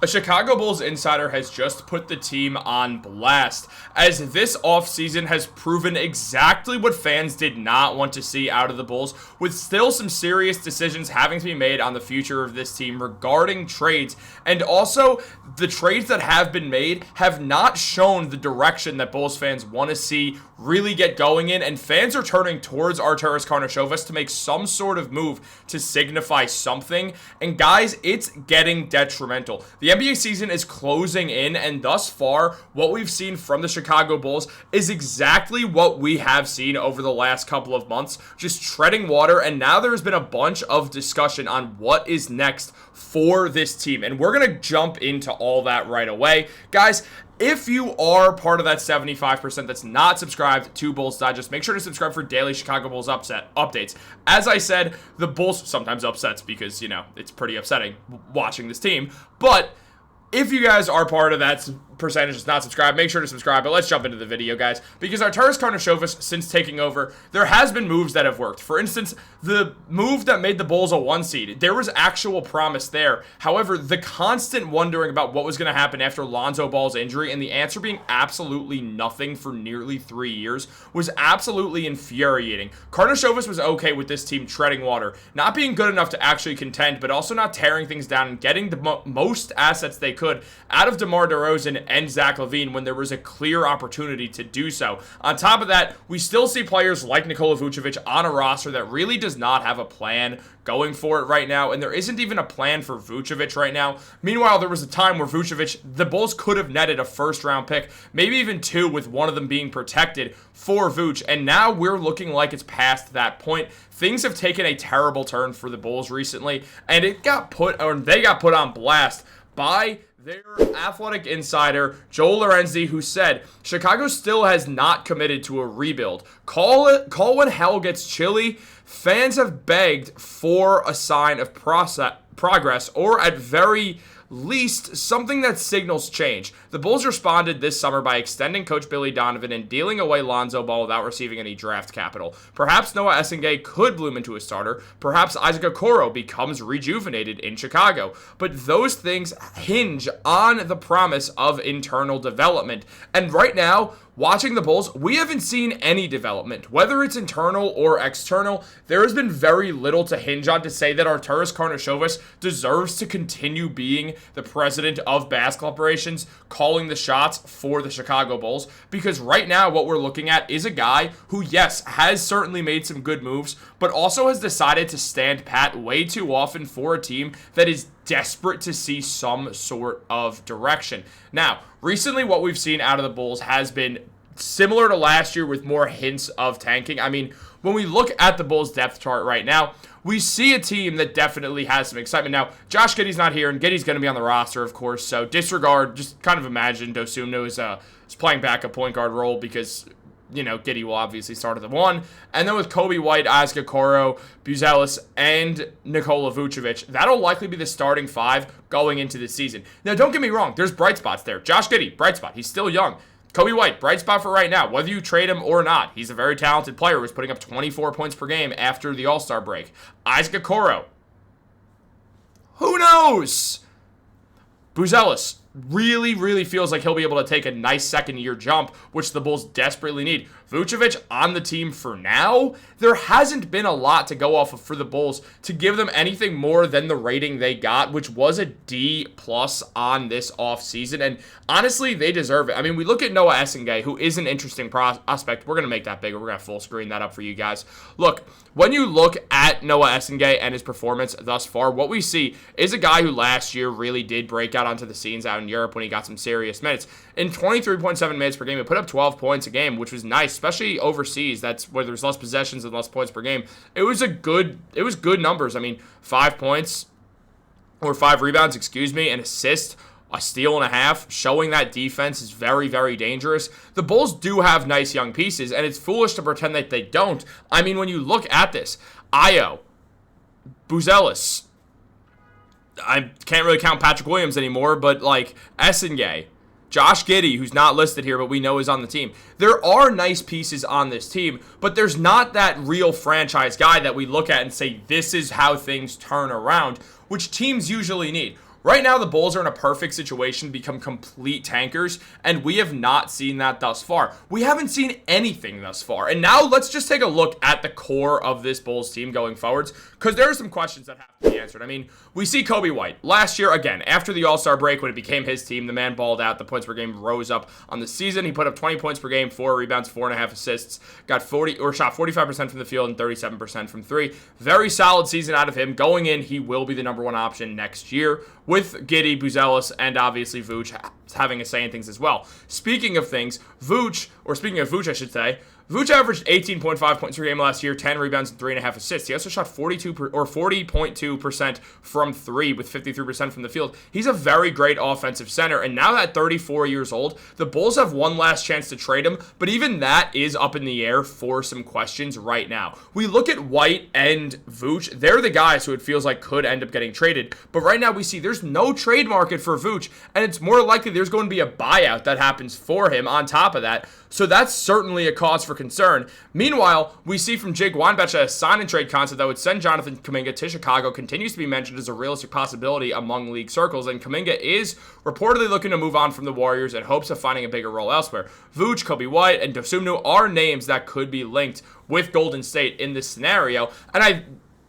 A Chicago Bulls insider has just put the team on blast, as this offseason has proven exactly what fans did not want to see out of the Bulls, with still some serious decisions having to be made on the future of this team regarding trades. And also, the trades that have been made have not shown the direction that Bulls fans want to see really get going in, and fans are turning towards Arturas Karnisovas to make some sort of move to signify something. And guys, it's getting detrimental. The NBA season is closing in, and thus far, what we've seen from the Chicago Bulls is exactly what we have seen over the last couple of months, just treading water. And now there's been a bunch of discussion on what is next for this team, and we're going to jump into all that right away. Guys, if you are part of that 75% that's not subscribed to Bulls Digest, make sure to subscribe for daily Chicago Bulls updates. As I said, the Bulls sometimes upsets because, it's pretty upsetting watching this team. But if you guys are part of that percentage that's not subscribed, make sure to subscribe. But let's jump into the video, guys, because Arturas Karnisovas, since taking over, there has been moves that have worked. For instance, the move that made the Bulls a 1 seed, there was actual promise there. However, the constant wondering about what was going to happen after Lonzo Ball's injury and the answer being absolutely nothing for nearly 3 years was absolutely infuriating. Karnisovas was okay with this team treading water, not being good enough to actually contend, but also not tearing things down and getting the most assets they could out of DeMar DeRozan and Zach Lavine when there was a clear opportunity to do so. On top of that, we still see players like Nikola Vucevic on a roster that really does not have a plan going for it right now, and there isn't even a plan for Vucevic right now. Meanwhile, there was a time where Vucevic, the Bulls could have netted a first-round pick, maybe even 2, with one of them being protected for Vuce, and now we're looking like it's past that point. Things have taken a terrible turn for the Bulls recently, and they got put on blast by their athletic insider, Joel Lorenzi, who said, Chicago still has not committed to a rebuild. Call when hell gets chilly. Fans have begged for a sign of progress, or at very least, something that signals change. The Bulls responded this summer by extending Coach Billy Donovan and dealing away Lonzo Ball without receiving any draft capital. Perhaps Noah Essengay could bloom into a starter. Perhaps Isaac Okoro becomes rejuvenated in Chicago. But those things hinge on the promise of internal development. And right now, watching the Bulls, we haven't seen any development. Whether it's internal or external, there has been very little to hinge on to say that Arturas Karnisovas deserves to continue being the president of basketball operations, calling the shots for the Chicago Bulls. Because right now, what we're looking at is a guy who, yes, has certainly made some good moves, but also has decided to stand pat way too often for a team that is desperate to see some sort of direction. Now, recently what we've seen out of the Bulls has been similar to last year with more hints of tanking. I mean, when we look at the Bulls depth chart right now, we see a team that definitely has some excitement. Now, Josh Giddey's not here, and Giddey's going to be on the roster, of course, so disregard, just kind of imagine Dosunmu is playing back a point guard role because Giddey will obviously start at the 1. And then with Kobe White, Isaac Okoro, Buzelis, and Nikola Vucevic, that'll likely be the starting 5 going into the season. Now, don't get me wrong. There's bright spots there. Josh Giddey, bright spot. He's still young. Kobe White, bright spot for right now. Whether you trade him or not, he's a very talented player who's putting up 24 points per game after the All-Star break. Isaac Okoro, who knows? Buzelis really feels like he'll be able to take a nice second-year jump, which the Bulls desperately need. Vucevic on the team for now. There hasn't been a lot to go off of for the Bulls to give them anything more than the rating they got, which was a D+ on this offseason, and honestly, they deserve it. I mean, we look at Noah Essengay, who is an interesting prospect. We're going to make that bigger. We're going to full screen that up for you guys. Look, when you look at Noah Essengay and his performance thus far, what we see is a guy who last year really did break out onto the scenes out in Europe when he got some serious minutes. In 23.7 minutes per game, he put up 12 points a game, which was nice, especially overseas. That's where there's less possessions and less points per game. It was good numbers. I mean, 5 points or 5 rebounds, an assist, a steal and a half, showing that defense is very dangerous. The Bulls do have nice young pieces, and it's foolish to pretend that they don't. I mean, when you look at this, Ayo, Buzelis, I can't really count Patrick Williams anymore, but Essengay, Josh Giddey, who's not listed here, but we know is on the team. There are nice pieces on this team, but there's not that real franchise guy that we look at and say, this is how things turn around, which teams usually need. Right now, the Bulls are in a perfect situation to become complete tankers, and we have not seen that thus far. We haven't seen anything thus far. And now let's just take a look at the core of this Bulls team going forwards, because there are some questions that have to be answered. I mean, we see Coby White. Last year, again, after the All-Star break, when it became his team, the man balled out. The points per game rose up on the season. He put up 20 points per game, 4 rebounds, 4.5 assists, shot 45% from the field and 37% from three. Very solid season out of him. Going in, he will be the number one option next year, with Giddey, Buzelis, and obviously Vooch having a say in things as well. Speaking of Vooch, I should say, Vooch averaged 18.5 points per game last year, 10 rebounds, and 3.5 assists. He also shot 40.2% from three with 53% from the field. He's a very great offensive center, and now at 34 years old, the Bulls have one last chance to trade him, but even that is up in the air for some questions right now. We look at White and Vooch. They're the guys who it feels like could end up getting traded, but right now we see there's no trade market for Vooch, and it's more likely there's going to be a buyout that happens for him on top of that. So that's certainly a cause for concern. Meanwhile, we see from Jake Weinbach a sign and trade concept that would send Jonathan Kuminga to Chicago continues to be mentioned as a realistic possibility among league circles, and Kuminga is reportedly looking to move on from the Warriors in hopes of finding a bigger role elsewhere. Vooch, Coby White, and Dosunmu are names that could be linked with Golden State in this scenario, and I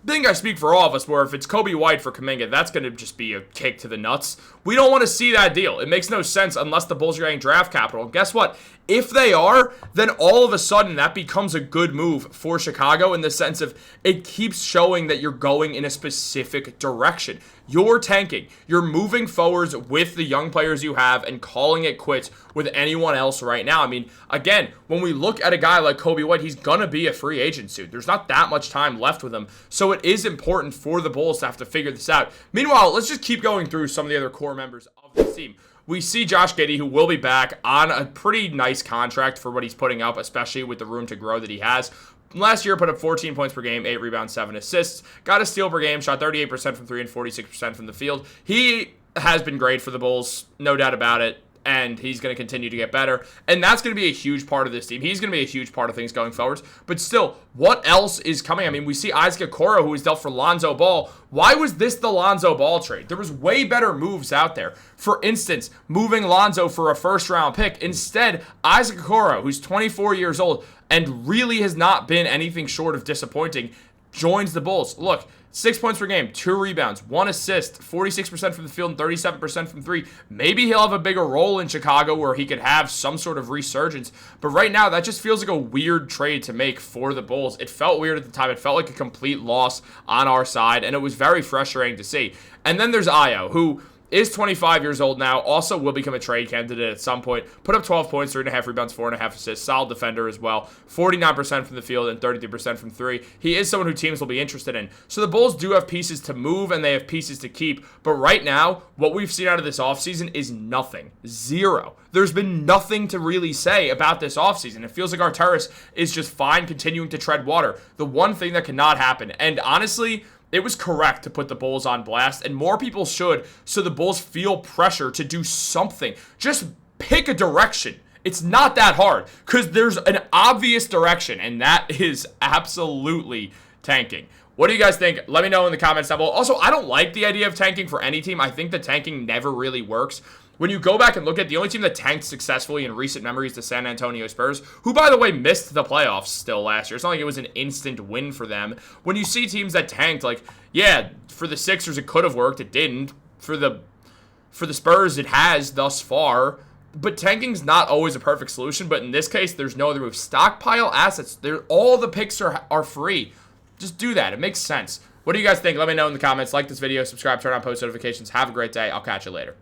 think I speak for all of us where if it's Coby White for Kuminga, that's going to just be a kick to the nuts. We don't want to see that deal. It makes no sense unless the Bulls are getting draft capital. And guess what? If they are, then all of a sudden that becomes a good move for Chicago in the sense of it keeps showing that you're going in a specific direction. You're tanking. You're moving forwards with the young players you have and calling it quits with anyone else right now. I mean, again, when we look at a guy like Coby White, he's going to be a free agent soon. There's not that much time left with him. So it is important for the Bulls to have to figure this out. Meanwhile, let's just keep going through some of the other core members of this team. We see Josh Giddey, who will be back on a pretty nice contract for what he's putting up, especially with the room to grow that he has. Last year, put up 14 points per game, 8 rebounds, 7 assists, got a steal per game, shot 38% from three and 46% from the field. He has been great for the Bulls, no doubt about it, and he's going to continue to get better, and that's going to be a huge part of this team. He's going to be a huge part of things going forward, but still, what else is coming? I mean, we see Isaac Okoro, who was dealt for Lonzo Ball. Why was this the Lonzo Ball trade? There was way better moves out there. For instance, moving Lonzo for a first-round pick. Instead, Isaac Okoro, who's 24 years old and really has not been anything short of disappointing, joins the Bulls. Look, 6 points per game, 2 rebounds, 1 assist, 46% from the field and 37% from three. Maybe he'll have a bigger role in Chicago where he could have some sort of resurgence. But right now, that just feels like a weird trade to make for the Bulls. It felt weird at the time. It felt like a complete loss on our side, and it was very frustrating to see. And then there's Ayo, who is 25 years old now, also will become a trade candidate at some point. Put up 12 points, 3.5 rebounds, 4.5 assists. Solid defender as well. 49% from the field and 33% from three. He is someone who teams will be interested in. So the Bulls do have pieces to move and they have pieces to keep. But right now, what we've seen out of this offseason is nothing. Zero. There's been nothing to really say about this offseason. It feels like Arturas is just fine continuing to tread water. The one thing that cannot happen, and honestly, it was correct to put the Bulls on blast, and more people should, so the Bulls feel pressure to do something. Just pick a direction. It's not that hard, because there's an obvious direction, and that is absolutely tanking. What do you guys think? Let me know in the comments down below. Also, I don't like the idea of tanking for any team. I think that tanking never really works. When you go back and look at the only team that tanked successfully in recent memory is the San Antonio Spurs, who, by the way, missed the playoffs still last year. It's not like it was an instant win for them. When you see teams that tanked, like, yeah, for the Sixers it could have worked. It didn't. For the Spurs, it has thus far. But tanking's not always a perfect solution. But in this case, there's no other move. Stockpile assets. All the picks are free. Just do that. It makes sense. What do you guys think? Let me know in the comments. Like this video, subscribe, turn on post notifications. Have a great day. I'll catch you later.